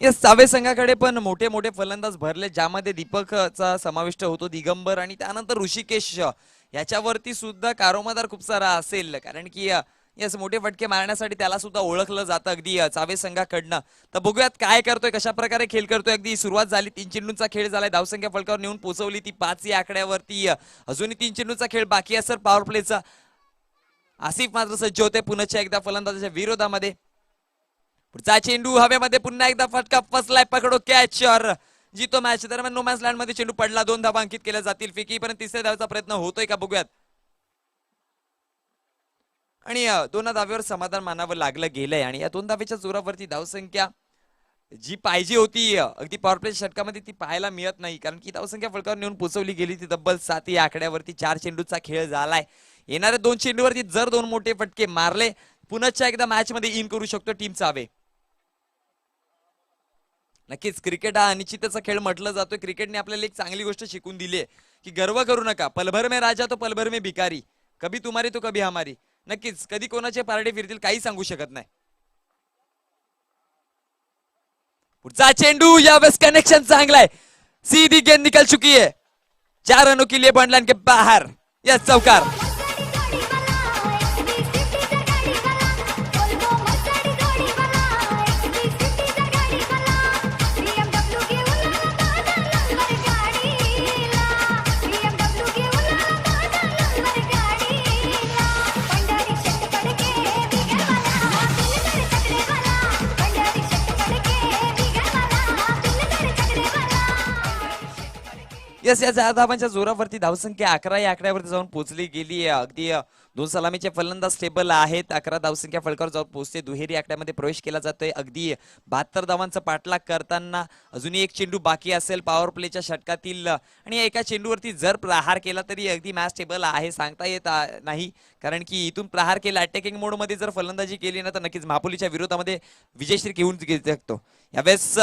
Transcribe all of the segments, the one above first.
Yes, save संघाकडे पण मोठे मोठे फलंदाज भरले, ज्यामध्ये दीपकचा समाविष्ट होतो, दिगंबर आणि त्यानंतर ऋषिकेश याच्यावरती सुद्धा कारोमदार खूप सारा असेल, कारण की यस मोठे फटके मारण्यासाठी त्याला सुद्धा ओळखलं जातं अगदी चावे संघाकडनं. तर बघूयात काय करतोय, कशा प्रकारे खेळ करतोय. अगदी सुरुवात झाली, 3 चेंडूंचा खेळ झालाय, धावसंख्या फलकावर नेऊन पोहोचवली ती 5 या आकड्यावरती. अजूनही 3 चेंडूंचा खेळ बाकी आहे सर पॉवर प्लेचा. आसिफ मात्र सज्ज होते पुन्हा एकदा फलंदाजाच्या विरोधामध्ये. पुढचा चेंडू हवेमध्ये, पुन्हा एकदा फटका फसलाय, पकडो कॅच और जितो मॅच. दरम्यान नो मॅच लँड मध्ये चेंडू पडला, 2 धावा अंकित केल्या जातील. फेकीपर्यंत तिसऱ्या धावेचा प्रयत्न होतोय का बघूयात. आणि 2 धावेवर समाधान मानावं लागलं गेलंय आणि या 2 धावेच्या जोरावरती धावसंख्या जी पाहिजे होती अगदी पॉवर प्ले षटकामध्ये ती पाहायला मिळत नाही, कारण की धावसंख्या फलकावर नेऊन पोहोचवली गेली ती तब्बल 7 या आकड्यावरती. 4 चेंडूचा खेळ झालाय. येणाऱ्या 2 चेंडूवरती जर 2 मोठे फटके मारले, पुन्हा एकदा मॅच मध्ये इन करू शकतो टीम चावे. नक्कीच क्रिकेट हा अनिश्चिततेचा खेळ म्हटलं जातो. क्रिकेटने आपल्याला एक चांगली गोष्ट शिकून दिली आहे की गर्व करू नका, पलभर में राजा तो पलभर में भिकारी, कभी तुम्हारी तो कभी हमारी. नक्कीच कधी कोणाचे पारडे फिरतील काही सांगू शकत नाही. पुढचा चेंडू, यावेळेस कनेक्शन चांगलाय, सीधी गेंद निकल चुकी है, 4 रनों के लिए बॉन्डलाइन के बाहर. यस, चौकार. यस, या 4 धावांच्या जोरावरती धावसंख्या 11 या आकड्यावरती जाऊन पोहोचली गेली. अगदी 2 सलामीचे फलंदाज टेबल आहेत. 11 धावसंख्या फलकावर जाऊन पोहोचते. दुहेरी आकड्यामध्ये प्रवेश केला जातोय. अगदी 72 धावांचा पाठलाग करताना अजूनही एक चेंडू बाकी असेल पॉवर प्लेच्या षटकातील, आणि एका चेंडूवरती जर प्रहार केला तरी अगदी मॅच टेबल आहे, सांगता येत नाही, कारण की इथून प्रहार केला, अटॅकिंग मोड मध्ये जर फलंदाजी केली ना तर नक्कीच महापुलीच्या विरोधामध्ये विजयश्री घेऊन शकतो. यावेळेस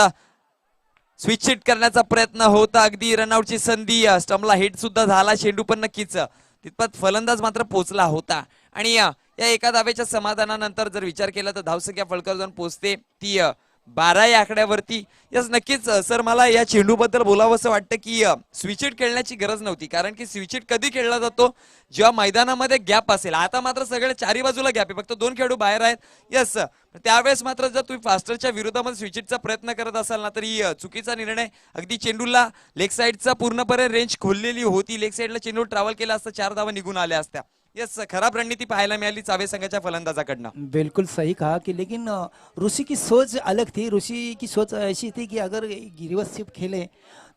स्विच हिट करण्याचा प्रयत्न होता, अगदी रनआउटची संधी, स्टंपला हिट सुद्धा झाला चेंडू, पण नक्कीच तितपत फलंदाज मात्र पोहोचला होता. आणि या एका धावेच्या समाधानानंतर जर विचार केला तर धावसंख्या फलकावर जाऊन पोहोचते ती 12 या आकड्यावरती. यस, नक्कीच सर मला या चेंडू बद्दल बोलावं असं वाटतं की स्विच हिट खेळण्याची गरज नव्हती, कारण की स्विच हिट कधी खेळला जातो जेव्हा मैदानामध्ये गॅप असेल. आता मात्र सगळे चारी बाजूला गॅप आहे, फक्त 2 खेळाडू बाहेर आहेत. यस, त्यावेळेस मात्र जर तुम्ही फास्टरच्या विरोधामध्ये स्विच हिटचा प्रयत्न करत असाल ना तरी चुकीचा निर्णय. अगदी चेंडूला लेग साईडचा पूर्णपणे रेंज खोललेली होती, लेग साईडला चेंडू ट्रॅव्हल केला असता, 4 धावा निघून आल्या असत्या. यस, खराब रणनीती पाहायला मिळाली चावे संघाच्या फलंदाजाकडनं. बिल्कुल सही कहा कि लेकिन ऋषि की सोच अलग थी। ऋषि की सोच ऐसी थी कि अगर रिवर्स शिफ्ट खेले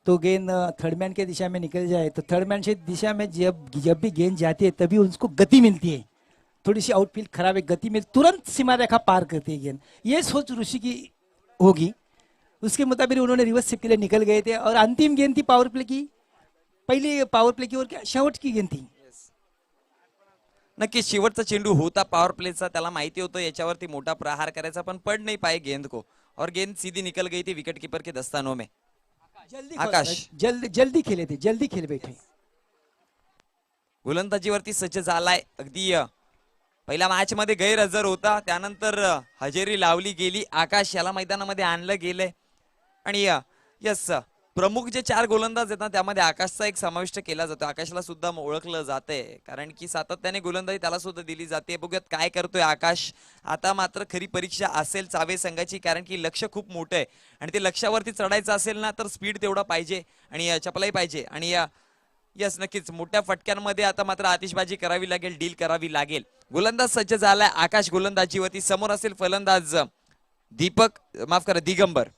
तो गेंद थर्ड मैन के दिशा में निकल जाए, तो थर्ड मैन की दिशा में जब जब भी गेंद जाती है तभी उसको गति मिलती है। थोड़ी सी आउटफील्ड खराब है, गति में तुरंत सीमा रेखा पार करती है गेंद। ये सोच ऋषि की होगी, उसके मुताबिक उन्होंने रिवर्स शिफ्ट के लिए निकल गए थे। और अंतिम गेंद थी पावर प्ले की, पहली पावर प्ले की और क्या शेवट की गेंद थी। नक्कीच शेवटचा चेंडू होता पॉवर प्लेचा, त्याला माहिती होतं याच्यावरती मोठा प्रहार करायचा, पण पड नहीं पाए गेंद को और गेंद सीधी निकल गई थी विकेट कीपर के दस्तानों में. आकाश जल्दी खेले थे, जल्दी खेल बैठे. गोलंदाजीवरती सज्ज झालाय. अगदी पहिल्या मॅच मध्ये गैरहजर होता, त्यानंतर हजेरी लावली गेली. आकाश याला मैदानामध्ये आणलं गेलंय. आणि यस, प्रमुख जे 4 गोलंदाज आहेत ना त्यामध्ये आकाशचा एक समाविष्ट केला जातो. आकाशला सुद्धा ओळखलं जातंय, कारण की सातत्याने गोलंदाजी त्याला सुद्धा दिली जाते. बघूयात काय करतोय आकाश. आता मात्र खरी परीक्षा असेल चावे संघाची, कारण की लक्ष खूप मोठं आहे आणि ते लक्ष्यावरती चढायचं असेल ना तर स्पीड तेवढा पाहिजे आणि चपलाही पाहिजे. आणि यस, नक्कीच मोठ्या फटक्यांमध्ये आता मात्र आतिषबाजी करावी लागेल, डील करावी लागेल. गोलंदाज सज्ज झालाय आकाश गोलंदाजीवरती. समोर असेल फलंदाज दीपक, माफ करा दिगंबर,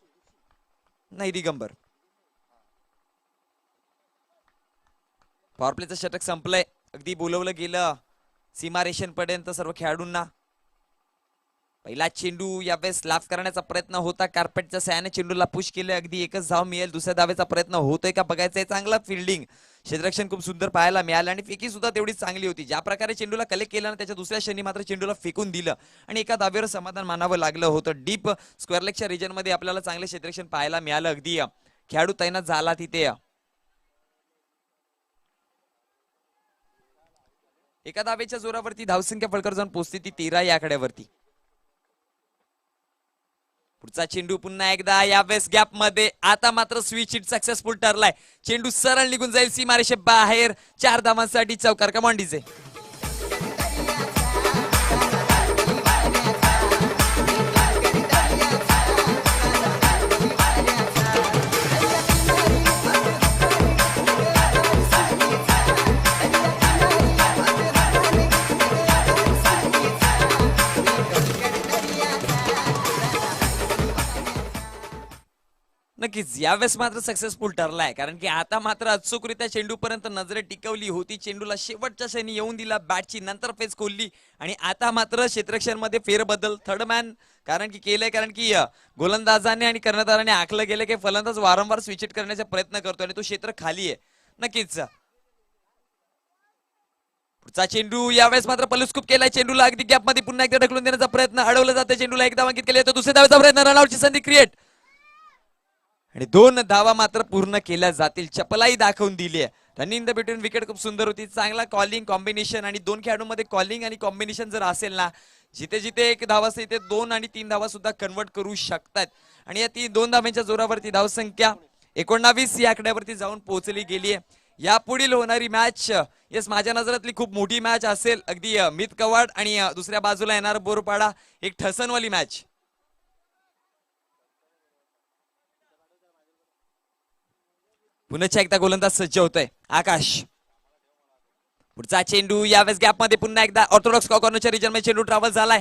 नाही दिगंबर. पॉवर प्लेचं षटक संपलंय, अगदी बोलवलं गेलं सीमारेषेपर्यंत सर्व खेळाडूंना. पहिला चेंडू यावेळेस लाफ करण्याचा प्रयत्न होता, कार्पेटच्या सहाय्याने चेंडूला पुश केले. अगदी एकच धाव मिळेल, दुसऱ्या धावेचा प्रयत्न होतोय का बघायचंय. चांगला फिल्डिंग, क्षेत्ररक्षण खूप सुंदर पाहायला मिळालं आणि फेकी सुद्धा तेवढीच चांगली होती. ज्या प्रकारे चेंडूला कलेक्ट केला ना त्याच्या दुसऱ्या क्षणी मात्र चेंडूला फेकून दिलं आणि एका धावेवर समाधान मानावं लागलं होतं. डीप स्क्वेअर लेगच्या रिजन मध्ये आपल्याला चांगले क्षेत्ररक्षण पाहायला मिळालं. अगदी खेळाडू तैनात झाला तिथे. एका धावेच्या जोरावरती धावसंख्या फलकावर जाऊन पोहोचते ती 13 या आकड्यावरती. पुढचा चेंडू पुन्हा एकदा यावेळेस गॅप मध्ये, आता मात्र स्विच हिट सक्सेसफुल ठरलाय. चेंडू सरळ निघून जाईल सीमारेषे बाहेर. 4 धावांसाठी चौकार. Come on DJ. नक्कीच यावेळेस मात्र सक्सेसफुल ठरलाय, कारण की आता मात्र अचूकरित्या चेंडूपर्यंत नजरे टिकवली होती. चेंडूला शेवटच्या क्षणी येऊन दिला बॅटची, नंतर फेस खोलली आणि आता मात्र क्षेत्रक्षणमध्ये फेरबदल. थर्ड मॅन कारण की केलंय, कारण की गोलंदाजाने आणि कर्णधाराने आखलं गेलं की फलंदाज वारंवार स्विच हिट करण्याचा प्रयत्न करतो आणि तो क्षेत्र खाली आहे. नक्कीच पुढचा चेंडू यावेळेस मात्र पलुस्कूप केलाय. चेंडूला अगदी गॅप मध्ये पुन्हा एकदा ढकलून देण्याचा प्रयत्न, अडवलं जातं. चेंडूला एकदा मागित केले तर दुसऱ्या धावेचा प्रयत्न, रनआउटची संधी क्रिएट आणि 2 धावा मात्र पूर्ण केल्या जातील. चपलाई दाखवून दिली आहे. रनिंग द बिटवीन विकेट खूप सुंदर होती. चांगला कॉलिंग कॉम्बिनेशन आणि 2 खेळाडूंमध्ये कॉलिंग आणि कॉम्बिनेशन जर असेल ना, जिथे जिथे 1 धावा असते तिथे 2 आणि 3 धावा सुद्धा कन्वर्ट करू शकतात. आणि या 2 धावांच्या जोरावरती धावसंख्या 19 या आकड्यावरती जाऊन पोहोचली गेली आहे. यापुढील होणारी मॅच येस माझ्या नजरातली खूप मोठी मॅच असेल. अगदी मित कवाड आणि दुसऱ्या बाजूला येणार बोरपाडा, एक ठसनवाली मॅच. पुन्हा एकदा गोलंदाज सज्ज होतोय आकाश. पुढचा चेंडू यावेळेस गॅप मध्ये पुन्हा एकदा ऑर्थोडॉक्स कॉर्नरच्या रिजन मध्ये चेंडू ट्रॅव्हल झालाय.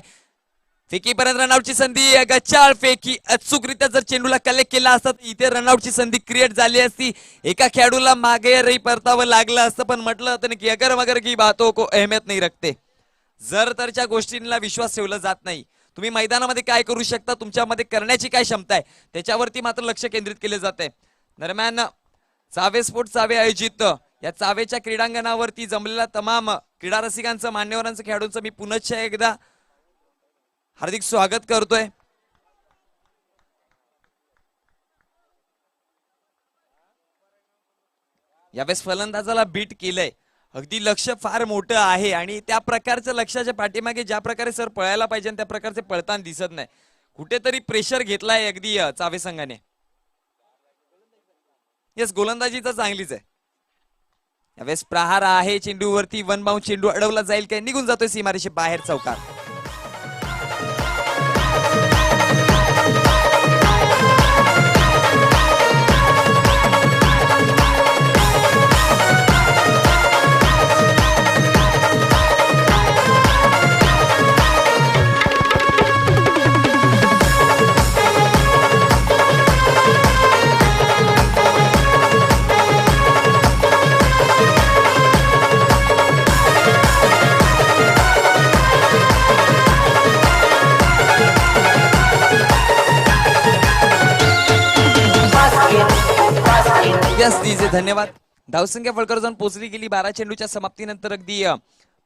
फेकीपर्यंत रनआउटची संधी, गच्चाळ फेकी. अचूकरित्या जर चेंडूला कलेक्ट केला असता इथे रनआउटची संधी क्रिएट झाली असती. एका खेळाडूला मागे परतावं लागलं असतं, पण म्हटलं होतं की अगर मगर की बातों को अहमियत नाही रखते. जर तरच्या गोष्टींना विश्वास ठेवला जात नाही. तुम्ही मैदानामध्ये काय करू शकता, तुमच्यामध्ये करण्याची काय क्षमता आहे, त्याच्यावरती मात्र लक्ष केंद्रित केले जाते. दरम्यान चावे स्पोर्ट चावे आयोजित या चावेच्या क्रीडांगणावरती जमलेल्या तमाम क्रीडा रसिकांचं, मान्यवरांचं, खेळाडूंचं मी पुनश्च एकदा हार्दिक स्वागत करतोय. यावेळेस फलंदाजाला बीट केलंय. अगदी लक्ष फार मोठं आहे आणि त्या प्रकारच्या लक्षाच्या पाठीमागे ज्या प्रकारे सर पळायला पाहिजे त्या प्रकारचे पळताना दिसत नाही. कुठेतरी प्रेशर घेतलाय अगदी चावे संघाने. येस गोलंदाजी तर चांगलीच आहे. यावेळेस प्रहार आहे चेंडूवरती. 1 बाउंड चेंडू अडवला जाईल काय, निघून जातोय सीमारेषे बाहेर. चौकार. यस डीजे धन्यवाद. धावसंख्या फळकर जाऊन पोहोचली गेली 12 चेंडूच्या समाप्तीनंतर अगदी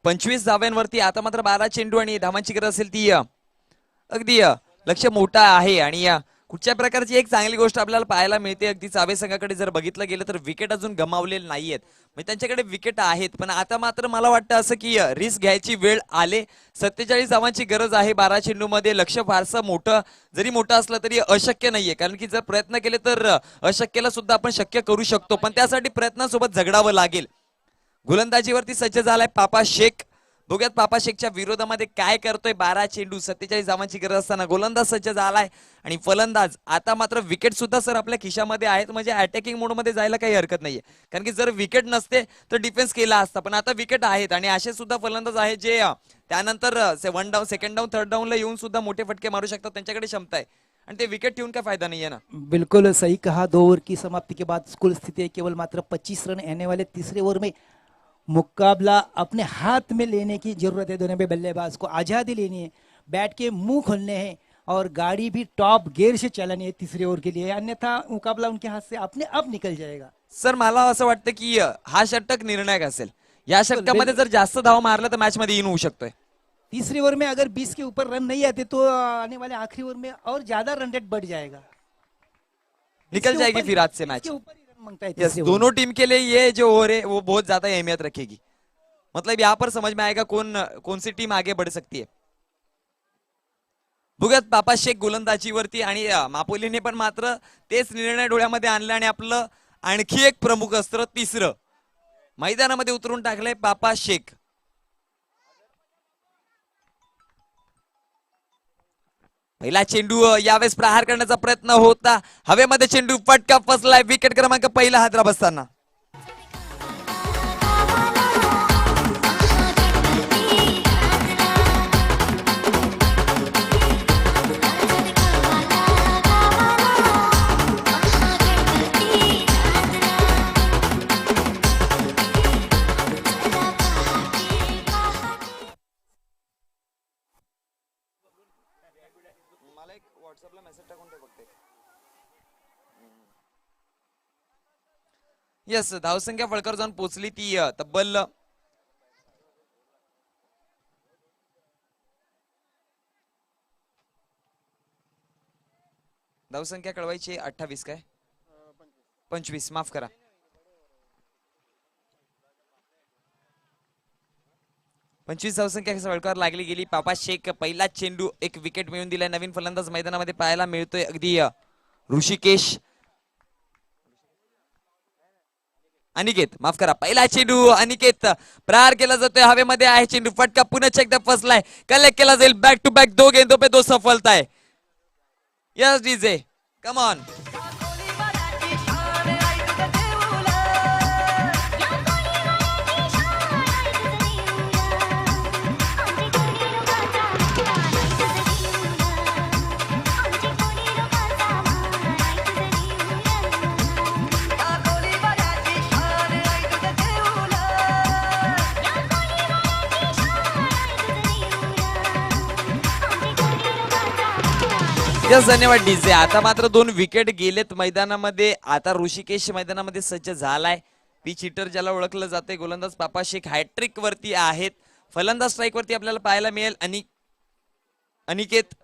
25 धाव्यांवरती. आता मात्र 12 चेंडू आणि धावांची गरज असेल ती अगदी लक्ष मोठा आहे. आणि कुठच्या प्रकारची एक चांगली गोष्ट आपल्याला पाहायला मिळते, अगदी चावे संघाकडे जर बघितलं गेलं तर विकेट अजून गमावलेले नाहीयेत. म्हणजे त्यांच्याकडे विकेट आहेत, पण आता मात्र मला वाटतं असं की रिस्क घ्यायची वेळ आले. 47 धावांची गरज आहे 12 चेंडूमध्ये. लक्ष फारसं मोठं जरी मोठं असलं तरी अशक्य नाहीये, कारण की जर प्रयत्न केले तर अशक्यला सुद्धा आपण शक्य करू शकतो, पण त्यासाठी प्रयत्नांसोबत झगडावं लागेल. गोलंदाजीवरती सज्ज झालाय पापा शेख. बघूयात पापा शेखच्या विरोधामध्ये काय करतोय. 12 चेंडू 47 धावांची गरज असताना गोलंदाज सज्ज झालाय आणि फलंदाज. आता मात्र विकेट सुद्धा सर आपल्या खिशामध्ये आहेत, म्हणजे अटॅकिंग मोड मध्ये जायला काही हरकत नाहीये, कारण की जर विकेट नसते तर डिफेन्स केला असता, पण आता विकेट आहेत आणि असे सुद्धा फलंदाज आहेत जे त्यानंतर 1 डाऊन, 2nd डाऊन, 3rd डाऊनला येऊन सुद्धा मोठे फटके मारू शकतात. त्यांच्याकडे क्षमता आहे आणि ते विकेट ठेवून काय फायदा नाहीये ना. बिल्कुल सही कहा. 2 ओवर की समाप्ति के बाद स्कूल स्थिति है केवल मात्र 25 रन. आने वाले तीसरे ओवर में मुकाबला अपने हाथ में लेने की जरूरत है. दोनों पे बल्लेबाज को आज़ादी लेनी है, बैट के मुंह खोलने हैं और गाड़ी भी टॉप गियर से चलानी है तीसरे ओवर के लिए, अन्यथा मुकाबला उनके हाथ से अपने आप निकल जाएगा. सर मला असं वाटतं की हा षटक निर्णायक असेल. या षटकामध्ये जर जास्त धाव मारला तर मॅच मध्ये इन होऊ शकतोय. तीसरे ओवर में अगर 20 के ऊपर रन नहीं आते तो आने वाले आखिरी ओवर में और ज्यादा रन रेट बढ़ जाएगा, निकल जाएगी फिर आज से मैच. यस, यस, दोनों टीम के लिए ये जो ओवर है वो बहुत ज्यादा अहमियत रखेगी. मतलब यहाँ पर समझ में आएगा कौन सी टीम आगे बढ़ सकती है. बघूयात बापा शेख गोलंदाजीवरती आणि मापोलीने पण मात्र तेच निर्णय डोळ्यामध्ये आणले आणि आपलं आणखी एक प्रमुख अस्त्र तिसरं मैदानामध्ये उतरून टाकलंय बापा शेख. पहिला चेंडू यावेळेस प्रहार करण्याचा प्रयत्न होता, हवेमध्ये चेंडू फटका फसलाय. विकेट क्रमांक पहिला हैदराबाद बसताना. येस, धावसंख्या फळकर जाऊन पोहोचली ती तब्बल धावसंख्या कळवायची 28 काय 25 माफ करा. पंचवीस धावसंख्या फळकर लागली गेली. बापा शेख पहिला चेंडू एक विकेट मिळवून दिलाय. नवीन फलंदाज मैदानामध्ये पाहायला मिळतोय अगदी ऋषिकेश अनिकेत माफ करा. पहिला चेंडू अनिकेत प्रहार केला जातोय, हवेमध्ये आहे चेंडू, फटका पुन्हा एकदा फसलाय, कलेक्ट केला जाईल. बॅक टू बॅक दो गेंदों पे दो सफलता है. Yes DJ come on. Yes धन्यवाद डीजे. आता मात्र 2 विकेट गेलेत मैदानामध्ये. आता ऋषिकेश मैदानामध्ये सज्ज झालाय. पिच हिटर ज्याला ओळखलं जाते. गोलंदाज बापा शेख हॅट्रिक वरती आहेत. फलंदाज स्ट्राईक वरती आपल्याला पाहायला मिळेल अनिकेत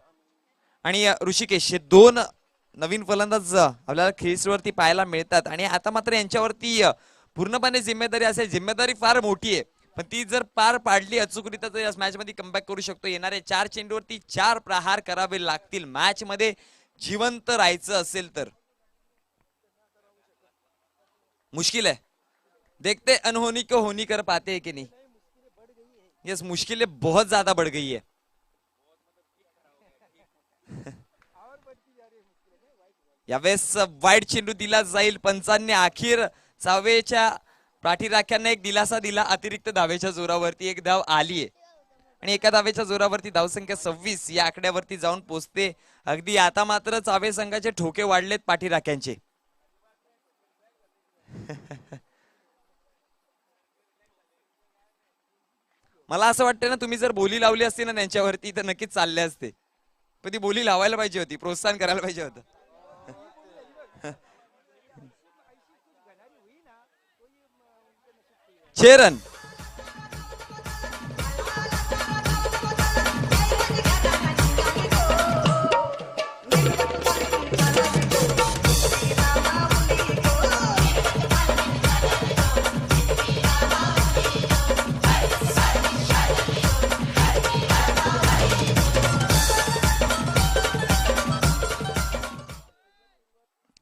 आणि ऋषिकेश हे 2 नवीन फलंदाज आपल्याला खेळीवरती पाहायला मिळतात. आणि आता मात्र यांच्यावरती पूर्णपणे जिम्मेदारी असेल. जिम्मेदारी फार मोठी आहे, पण ती जर पार पाडली अचूकरित्या तर या मॅच मध्ये कमबॅक करू शकतो. येणारे 4 चेंडूवरती 4 प्रहार करावे लागतील मॅच मध्ये जिवंत राहायचं असेल तर. मुश्किल है, देखते अनहोनी को होनी कर पाते हैं कि नहीं. यस, मुश्किलें बहुत ज्यादा बढ़ गई है. यावेळेस वाईड चेंडू दिला जाईल. पंचांनी अखेर चावेच्या पाठीराख्यांना एक दिलासा दिला. अतिरिक्त धावेच्या जोरावरती एक धाव आलीये आणि एका धावेच्या जोरावरती धावसंख्या 26 या आकड्यावरती जाऊन पोहोचते. अगदी आता मात्र चावे संघाचे ठोके वाढलेत पाठीराख्यांचे. मला असं वाटतं ना, तुम्ही जर बोली लावली असती ना त्यांच्यावरती तर नक्कीच चालले असते, पण ती बोली लावायला पाहिजे होती, प्रोत्साहन करायला पाहिजे होतं. 6 रन.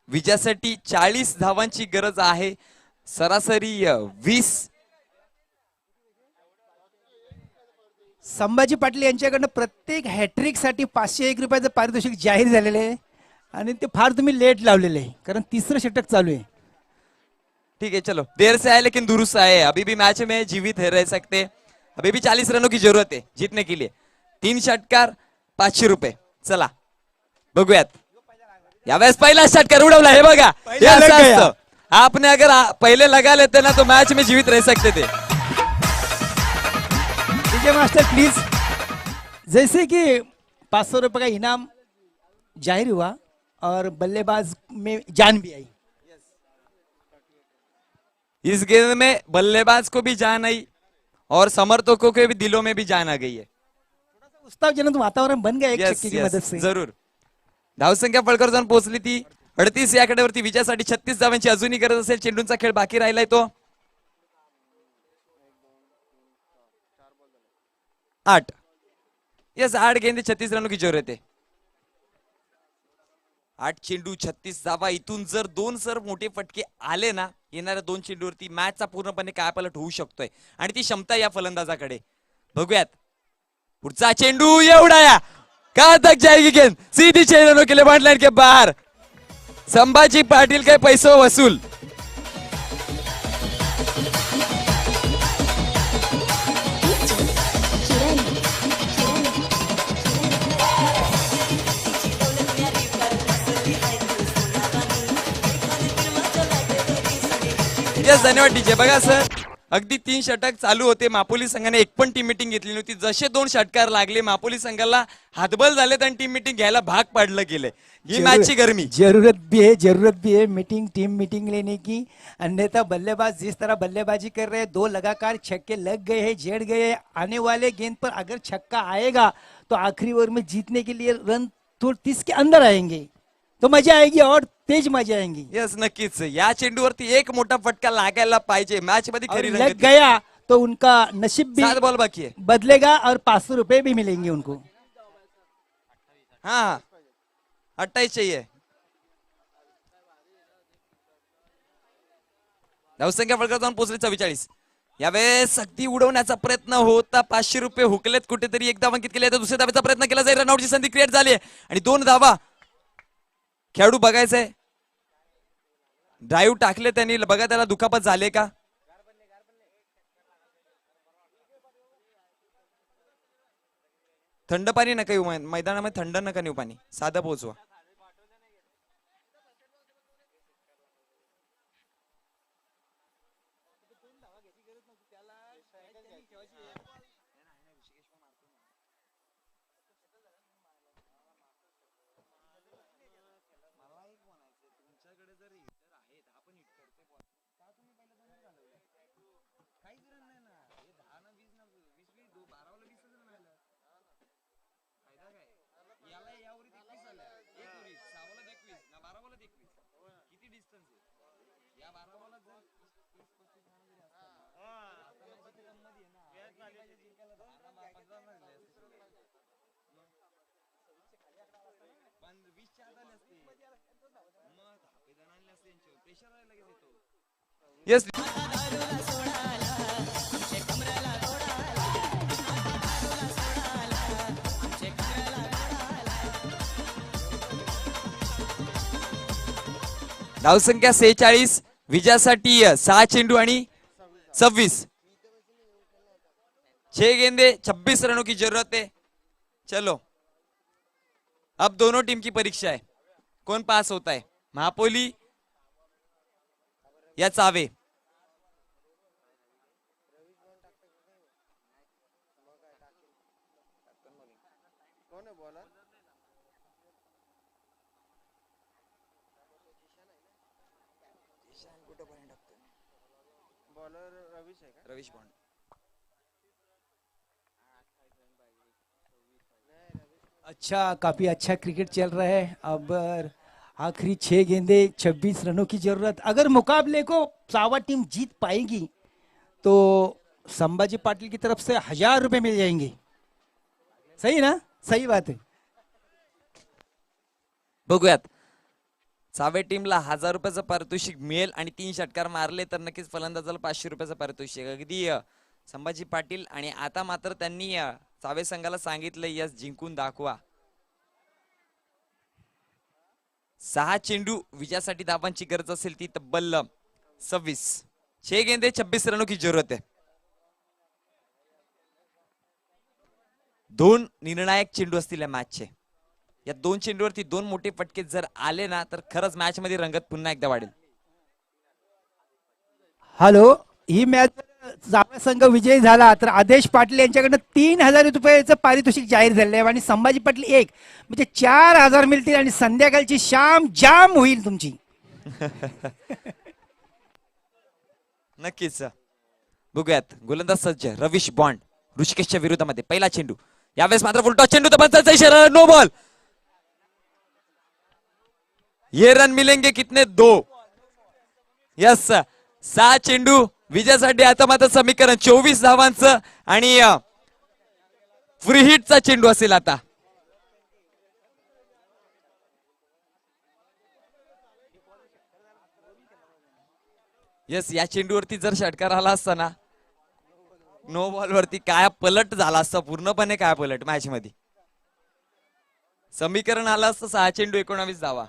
विजयासाठी 40 धावांची गरज आहे. सरासरी 20. संभाजी पाटील यांच्याकडनं प्रत्येक हॅट्रिक साठी 501 रुपयाचं पारितोषिक जाहीर झालेलं आहे आणि ते फार तुम्ही लेट लावलेले आहे, कारण 3रं षटक चालू आहे. ठीक है, चलो देर से आए लेकिन दुरुस्त आए. अभी भी मैच में जीवित है रह सकते. अभी भी 40 रनों की जरूरत है जीतने के लिए. 3 षटकार 500 रुपये. चला बघूयात. यावेळेस पहिला षटकार उडवला. हे बघा, हे असं असतं. आपने अगर पहले लगा लेते ना तो मैच में जीवित रह सकते थे. DJ master please. जैसे कि 500 रुपए का इनाम जाहिर हुआ और बल्लेबाज में जान भी आई. इस गेंद में बल्लेबाज को भी जान आई और समर्थकों के भी दिलों में भी जान आ गई है. उत्साहजनक वातावरण बन गया एक Yes, छक्के की yes, मदद से. जरूर. धावसंख्या फळकर जाऊन पोहोचली ती 38 या आकड्यावरती. विजयासाठी 36 धावांची अजूनही गरज असेल. चेंडूंचा खेळ बाकी राहिलाय तो 8. यस, 8 गेंदे 36 रनों की जरूरत है. 8 चेंडू 36 धावा. इथून जर 2 सर मोठे फटके आले ना येणाऱ्या 2 चेंडूवरती मॅचचा पूर्णपणे कायापालट होऊ शकतोय आणि ती क्षमता या फलंदाजाकडे. बघूयात पुढचा चेंडू एवढा या कहां तक जाएगी गेंद, सीधी 6 रनों के लिए वन लाइन के बाहर. संभाजी पाटिल के पैसों वसूल. येस धन्यवाद डीजे. बघा सर अगदी 3 षटक चालू होते. मापोली संघाने एक पण टीम मीटिंग घेतली नव्हती. जसे 2 षटकार लागले मापोली संघाला हातबल झाले आणि टीम मीटिंग घ्यायला भाग पाडलं गेले. ही मॅचची गरमी. जरूरत भी है मीटिंग टीम मीटिंग लेने की. अन्यथा बल्लेबाज जिस तरह बल्लेबाजी कर रहे हैं 2 लगातार छक्के लग गए हैं, जेड़ गए हैं. आने वाले गेंद पर अगर छक्का आएगा तो आखिरी ओवर में जीतने के लिए रन तो 30 के अंदर आएंगे तो मजा आएगी और तेज मजा आएंगी. यस नक्कीच या चेंडूवरती एक मोठा फटका लागायला पाहिजे. मॅच मध्ये और खरी लग रंगत. गया तो उनका नसीब भी 7 बॉल बाकी है. बदलेगा और 500 रुपए भी मिलेंगे उनको. हाँ 28 चाहिए. धावसंख्या फलकावर जाऊन पोहोचले 44. यावेळेस अगदी उडवण्याचा प्रयत्न होता. 500 रुपये हुकलेत कुठेतरी. एक धाव अंकित केली तर दुसऱ्या धावेचा प्रयत्न केला जाईल. रनआउटची संधी क्रिएट झाली आणि 2 धावा. खेळाडू बघायचंय ड्राईव्ह टाकले त्यांनी. बघा त्याला दुखापत झाले का. थंड पाणी नका येऊ मैदानामध्ये. थंड नका नेऊ पाणी. साधं पोहोचवा. येस धावसंख्या 46. विजयासाठी 6 चेंडू आणि 26. 6 गेंदे 26 रनों की जरूरत है. चलो अब दोनों टीम की परीक्षा है. कौन पास होता है, महापोली या चावे. रवीश बॉन्ड. अच्छा काफी अच्छा क्रिकेट चल रहा है. अब आखिरी 6 गेंदे 26 रनों की जरूरत. अगर मुकाबले को सावा टीम जीत पाएगी तो संभाजी पाटिल की तरफ से 1000 रुपए मिल जाएंगे. सही ना. सही बात है. बघूयात चावे टीमला 1000 रुपयाचं पारितोषिक मिळेल आणि 3 षटकार मारले तर नक्कीच फलंदाजाला 500 रुपयाचं पारितोषिक. अगदी संभाजी पाटील. आणि आता मात्र त्यांनी चावे संघाला सांगितलं यस जिंकून दाखवा. 6 चेंडू विजयासाठी धावांची गरज असेल ती तब्बल 26. 6 गेंदे 26 रनों की जरूरत है. 2 निर्णायक चेंडू असतील या मॅचचे. या 2 चेंडूवरती 2 मोठे फटके जर आले ना तर खरंच मॅच मध्ये रंगत पुन्हा एकदा वाढेल. हॅलो. ही मॅच जावा संघ विजयी झाला तर आदेश पाटील यांच्याकडनं 3000 रुपयाचं पारितोषिक जाहीर झाले आणि संभाजी पाटील 1 म्हणजे 4000 मिळतील आणि संध्याकाळची शाम जाम होईल तुमची. नक्कीच बघूयात. गोलंदाज सज्ज रवीश बॉन्ड ऋषिकेशच्या विरोधामध्ये पहिला चेंडू. यावेळेस मात्र फुलटॉस चेंडू तर पंचाचा इशारा. No ball. ये रन मिलेंगे कितने 2. यस 6 चेंडू विजयासाठी. आता मात्र समीकरण 24 धावांचं आणि फ्री हिटचा चेंडू असेल आता. येस, या चेंडूवरती जर षटकार आला असता ना, नो बॉल वरती काय पलट झाला असता, पूर्णपणे काय पलट मॅच मध्ये. समीकरण आलं असतं 6 चेंडू 19 धावा.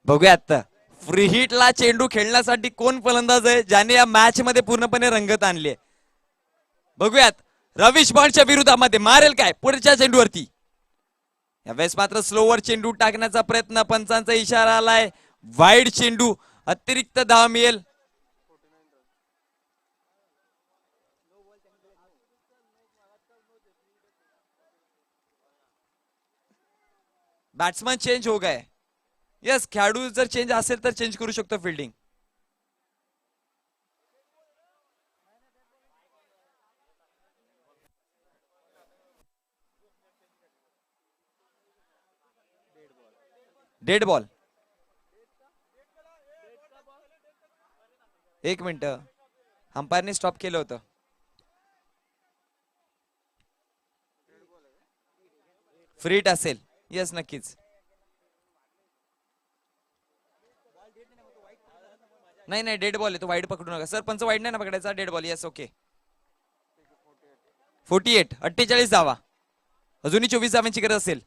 बघूयात फ्री हिटला चेंडू खेळण्यासाठी कोण फलंदाज आहे ज्याने या मॅच मध्ये पूर्णपणे रंगत आणली. बघूयात रवीश बॉन्डच्या विरोधामध्ये मारेल काय पुढच्या चेंडूवरती. यावेळेस मात्र स्लोवर चेंडू टाकण्याचा प्रयत्न, पंचांचा इशारा आलाय, वाईड चेंडू, अतिरिक्त धाव मिळेल. बॅट्समन चेंज हो गए. यस, खेळाडू जर चेंज असेल तर चेंज करू शकतो फिल्डिंग. Dead ball. 1 मिनिट, अंपायरने स्टॉप केलं होतं. फ्री हिट असेल. यस, नक्कीच. नाही नाही, डेड बॉल आहे तो, वाईड पकडू नका सर. पंच वाईड नाही ना पकडायचा, डेड बॉल. Yes, okay. 48 धावा, अजूनही 24 धावांची गरज असेल.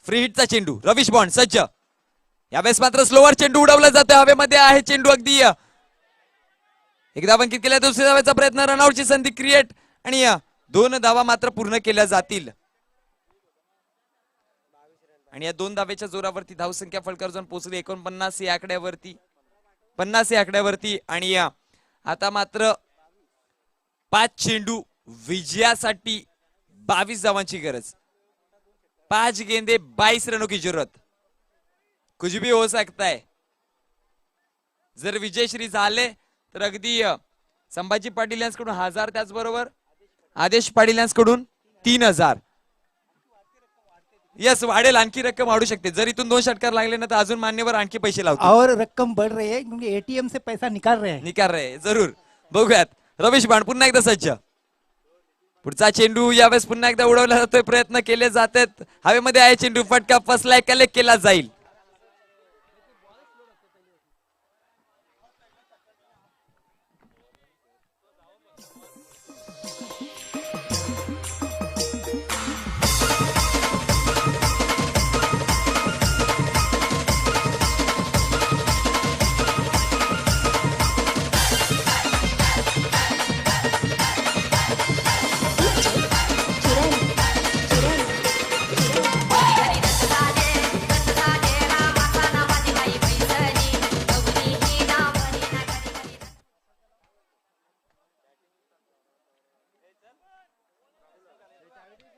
फ्री हिटचा चेंडू, रवीश बॉन्ड सज्ज. यावेळेस मात्र स्लोवर चेंडू उडवला जातो, हवेमध्ये आहे चेंडू अगदी. एकदा बंकित केल्या, दुसऱ्या धावाचा प्रयत्न, रनआउटची संधी क्रिएट, आणि 2 धावा मात्र पूर्ण केल्या जातील. आणि या 2 धावेच्या जोरावरती धावसंख्या फलकावर जाऊन पोहोचली 49 या आकड्यावरती, 50 या आकड्यावरती. आणि आता मात्र 5 चेंडू विजयासाठी 22 धावांची गरज. 5 गेंदे 22 रनों की जरूरत. कुछ भी हो सकता है. जर विजयश्री झाले तर अगदी संभाजी पाटील यांच्याकडून 1000, त्याचबरोबर आदेश पाटील यांच्याकडून 3000. यस, वाढेल, आणखी रक्कम वाढू शकते. जर इथून 2 षटकार लागले ना तर अजून मान्यवर आणखी पैसे लावतील. और रक्कम बढ़ रही है क्योंकि एटीएम से पैसा निकाल रहे हैं. निकाल रहे जरूर. बघूयात रवीश बाण पुन्हा एकदा सज्ज. पुढचा चेंडू यावेळेस पुन्हा एकदा उडवला जातोय, प्रयत्न केले जातात. हवेमध्ये आहे चेंडू, फटका फसलाय, कलेक्ट केला जाईल.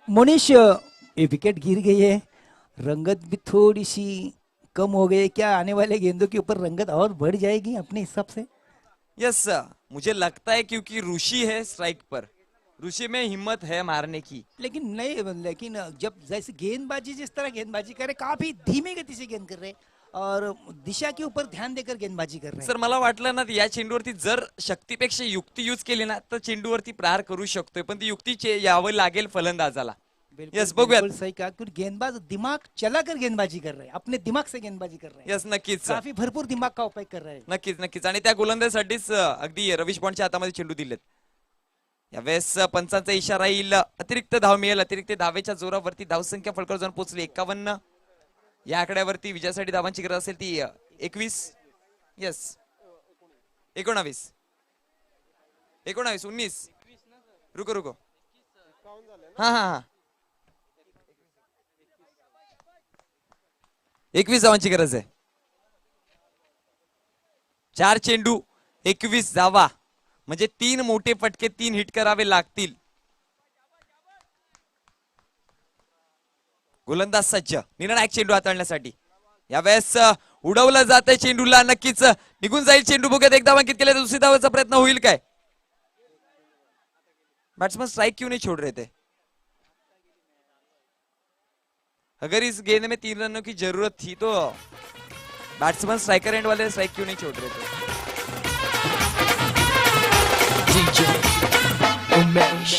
मोनिश, ये विकेट गिर गई है, रंगत भी थोड़ी सी कम हो गई है. क्या आने वाले गेंदों के ऊपर रंगत और बढ़ जाएगी अपने हिसाब से? यस, मुझे लगता है क्योंकि ऋषि है स्ट्राइक पर, ऋषि में हिम्मत है मारने की. लेकिन नहीं, लेकिन जब जैसे गेंदबाजी, जिस तरह गेंदबाजी करे, काफी धीमे गति से गेंद कर रहे और दिशा के ऊपर ध्यान देकर गेंदबाजी कर रहे हैं. सर मला वाटलं ना या चेंडूवरती जर शक्तीपेक्षा युक्ती यूज केली ना तर चेंडूवरती प्रहार करू शकतोय, पण ती युक्ती यावं लागेल फलंदाजाला. यस, बघूयात. बिल्कुल सही कहा, क्योंकि गेंदबाज दिमाग चलाकर गेंदबाजी कर रहे हैं, अपने दिमाग से गेंदबाजी कर रहे हैं. यस, नक्कीच काफी भरपूर दिमाग का उपयोग कर रहे हैं. नक्कीच नक्कीच. आणि त्या गोलंदाजीसाठीच अगदी रवीश बॉन्डच्या हातामध्ये चेंडू दिलेत. यावेळेस पंचांचा इशारा येईल, अतिरिक्त धाव मिळेल. अतिरिक्त धावेच्या जोरावरती धावसंख्या फलकावर जाऊन पोहोचली 51. या आकड्यावरती विजयासाठी धावांची गरज असेल ती 21. यस, 19 19. रुको रुको, हा हा हा, 21 धावांची गरज आहे. 4 चेंडू 21 धावा, म्हणजे 3 मोठे फटके, 3 हिट करावे लागतील. गोलंदाज सज्ज, निर्णायक चेंडू हाताळण्यासाठी. यावेळेस उडवलं जातंय चेंडूला, नक्कीच निघून जाईल चेंडू. बघूयात, एकदा अंकित केला, दुसरी धावाचा प्रयत्न होईल काय. बैट्समैन स्ट्राइक क्यों नहीं छोड़ रहे थे? अगर इस गेंद में 3 रनों की जरूरत थी तो बैट्समैन स्ट्राइकर एंड वाले स्ट्राइक क्यों नहीं छोड़ रहे थे? DJ Umesh.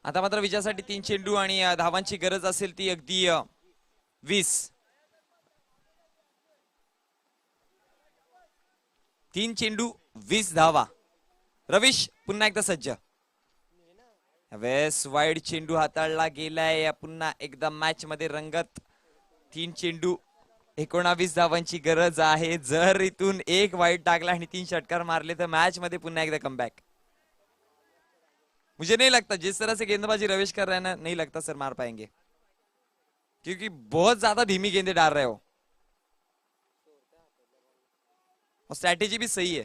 आता मात्र विजयासाठी 3 चेंडू आणि धावांची गरज असेल ती अगदी 20. 3 चेंडू 20 धावा. रवीश पुन्हा एकदा सज्ज. वेस वाईड चेंडू हाताळला गेलाय पुन्हा एकदा मॅच मध्ये रंगत. 3 चेंडू 19 धावांची गरज आहे. जर इथून एक वाईड टाकला आणि 3 षटकार मारले तर मॅच मध्ये पुन्हा एकदा कमबॅक. मुझे नहीं लगता जिस तरह से गेंदबाजी रवेश कर रहे हैं ना, नहीं लगता सर मार पाएंगे क्योंकि बहुत ज्यादा धीमी गेंदे डाल रहे हो और स्ट्रैटेजी भी सही है.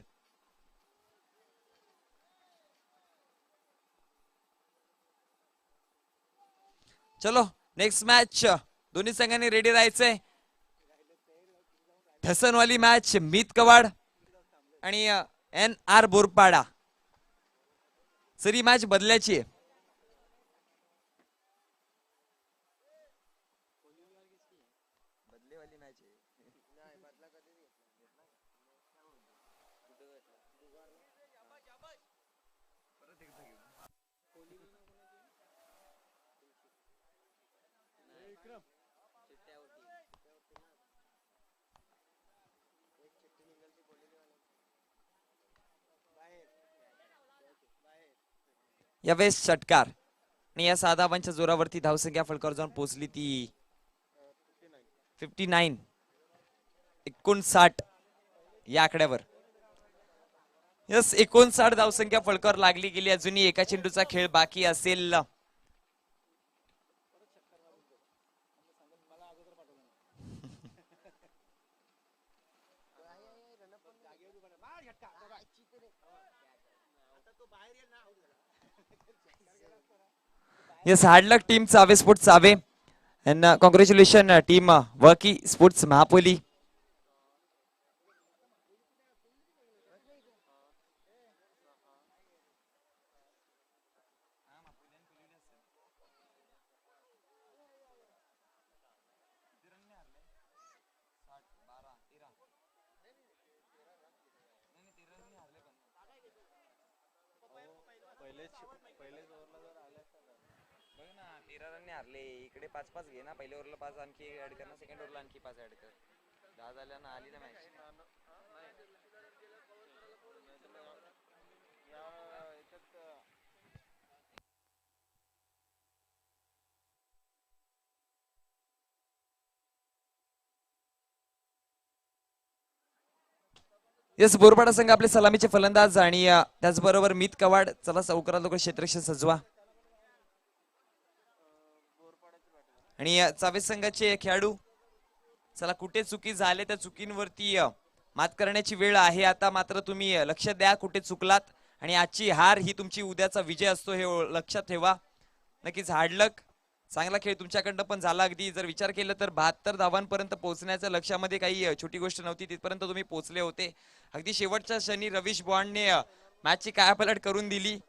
चलो नेक्स्ट मॅच दोन्ही संघांनी रेडी राहायचंय. ठसनवाली मॅच मीत कवाड आणि NR बोरपाडा. सरी मॅच बदलायची आहे. यावेळेस षटकार आणि या 6 धावांच्या जोरावरती धावसंख्या फलकावर जाऊन पोहोचली ती 59 59 या आकड्यावर. यस 59 धावसंख्या फलकावर लागली गेली. अजूनही एका चेंडूचा खेळ बाकी असेल. यस हार्ड लक टीम चावे स्पोर्ट्स चावे and congratulations team Worky Sports Mahapoli. हारले इकडे 5-5 घे ना. पहिल्या ओव्हरला 5 आणखी ऍड कर ना. सेकंड ओव्हरला आणखी 5 ऍड कर. 10 झाल्या ना. आली ना मॅच. यस बोरपाडा संघ आपले सलामीचे फलंदाज आणि त्याचबरोबर मीत कवाड. चला लवकरात लवकर क्षेत्ररक्षण सजवा. आणि चावे संघाचे खेळाडू चला कुठे चुकी झाले त्या चुकींवरती मात करण्याची वेळ आहे. आता मात्र तुम्ही लक्ष द्या कुठे चुकलात आणि आजची हार ही तुमची उद्याचा विजय असतो हे लक्षात ठेवा. नक्कीच हार्डलक चांगला खेळ तुमच्याकडनं पण झाला. अगदी जर विचार केला तर 72 धावांपर्यंत पोहोचण्याच्या लक्ष्यामध्ये काही छोटी गोष्ट नव्हती. तिथपर्यंत तुम्ही पोहोचले होते. अगदी शेवटच्या क्षणी रवीश बॉन्डने मॅचची कायापालट करून दिली.